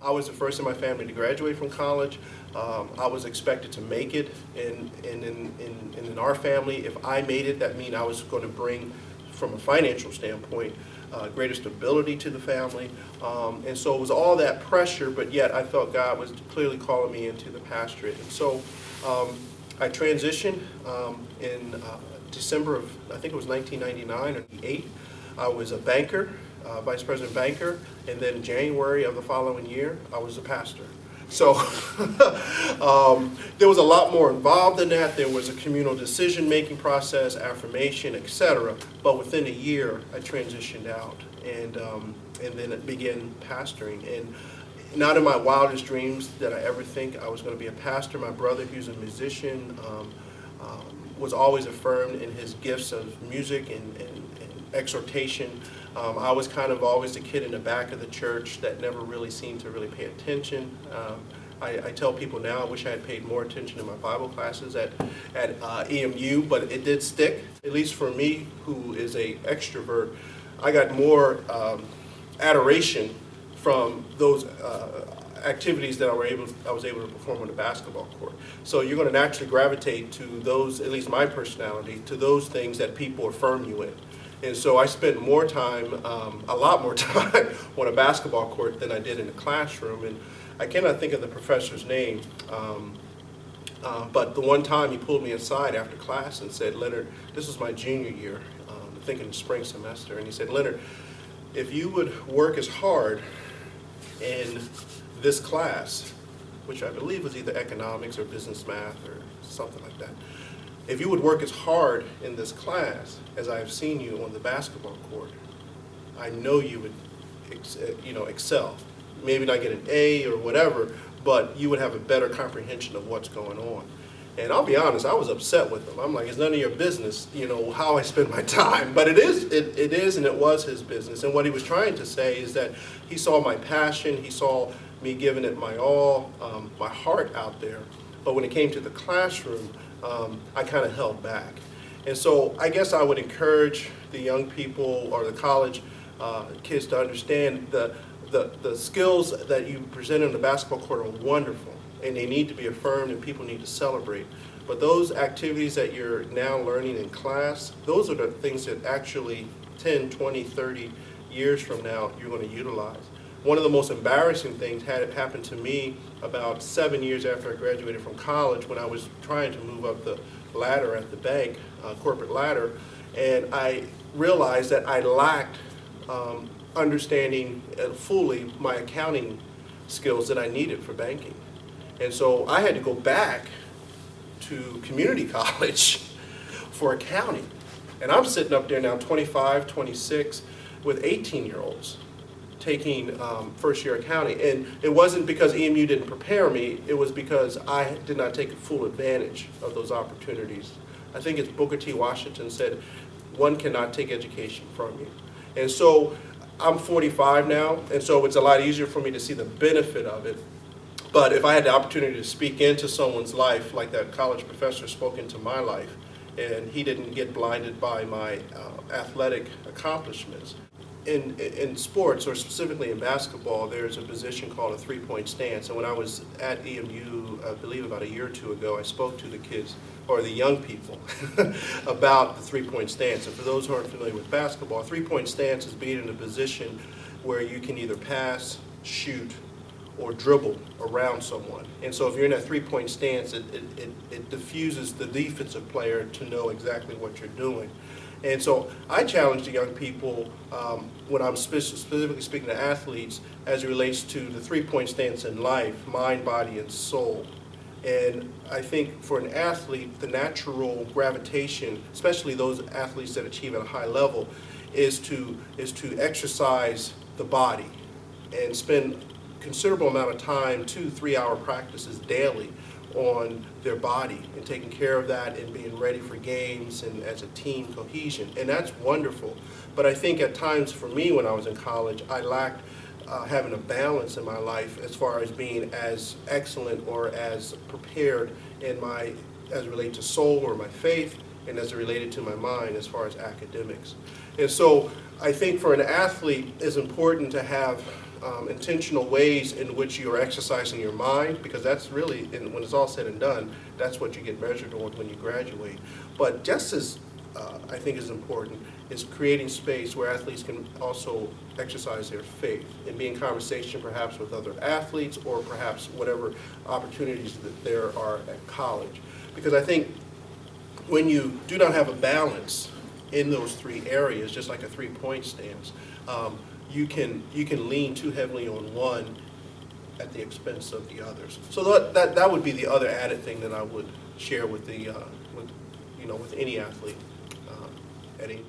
I was the first in my family to graduate from college. I was expected to make it, and in our family, if I made it, that meant I was going to bring, from a financial standpoint, greater stability to the family. And so it was all that pressure, but yet I felt God was clearly calling me into the pastorate. And so I transitioned in December of, I think it was 1999 or 8. I was a banker, vice president banker, and then January of the following year, I was a pastor. So there was a lot more involved in that. There was a communal decision-making process, affirmation, etc. But within a year, I transitioned out, and then it began pastoring. And not in my wildest dreams did I ever think I was going to be a pastor. My brother, who's a musician, was always affirmed in his gifts of music and exhortation. I was kind of always the kid in the back of the church that never really seemed to really pay attention. I tell people now I wish I had paid more attention in my Bible classes at EMU, but it did stick. At least for me, who is a extrovert, I got more adoration from those activities that I was able to perform on the basketball court. So you're going to naturally gravitate to those, at least my personality, to those things that people affirm you in. And so I spent more time, a lot more time, on a basketball court than I did in the classroom. And I cannot think of the professor's name, but the one time he pulled me aside after class and said, "Leonard, this was my junior year, I think in the spring semester," and he said, "Leonard, if you would work as hard in this class," which I believe was either economics or business math or something like that, "if you would work as hard in this class as I have seen you on the basketball court, I know you would excel. Maybe not get an A or whatever, but you would have a better comprehension of what's going on." And I'll be honest, I was upset with him. I'm like, it's none of your business, how I spend my time. But it is, and it was his business. And what he was trying to say is that he saw my passion, he saw me giving it my all, my heart out there. But when it came to the classroom, I kind of held back. And so I guess I would encourage the young people or the college kids to understand the skills that you present on the basketball court are wonderful, and they need to be affirmed, and people need to celebrate. But those activities that you're now learning in class, those are the things that actually 10, 20, 30 years from now you're going to utilize. One of the most embarrassing things had happened to me about 7 years after I graduated from college, when I was trying to move up the ladder at the bank, corporate ladder, and I realized that I lacked understanding fully my accounting skills that I needed for banking. And so I had to go back to community college for accounting. And I'm sitting up there now 25, 26 with 18-year-olds taking first year accounting. And it wasn't because EMU didn't prepare me, it was because I did not take full advantage of those opportunities. I think it's Booker T. Washington said, "One cannot take education from you." And so I'm 45 now, and so it's a lot easier for me to see the benefit of it. But if I had the opportunity to speak into someone's life, like that college professor spoke into my life, and he didn't get blinded by my athletic accomplishments. In sports, or specifically in basketball, there's a position called a three-point stance. And when I was at EMU, I believe about a year or two ago, I spoke to the kids, or the young people, about the three-point stance. And for those who aren't familiar with basketball, a three-point stance is being in a position where you can either pass, shoot, or dribble around someone. And so if you're in that three-point stance, it diffuses the defensive player to know exactly what you're doing. And so I challenge the young people when I'm specifically speaking to athletes as it relates to the three-point stance in life, mind, body, and soul. And I think for an athlete, the natural gravitation, especially those athletes that achieve at a high level, is to exercise the body and spend considerable amount of time, 2-3 hour practices daily on their body and taking care of that and being ready for games and as a team cohesion. And that's wonderful. But I think at times for me when I was in college, I lacked having a balance in my life as far as being as excellent or as prepared in my, as it related to soul or my faith, and as it related to my mind as far as academics. And so I think for an athlete, it's important to have intentional ways in which you are exercising your mind, because that's really, and when it's all said and done, that's what you get measured on when you graduate. But just as I think is important is creating space where athletes can also exercise their faith and be in conversation perhaps with other athletes or perhaps whatever opportunities that there are at college. Because I think when you do not have a balance in those three areas, just like a three-point stance, you can lean too heavily on one at the expense of the others. So that would be the other added thing that I would share with the with any athlete. Eddie.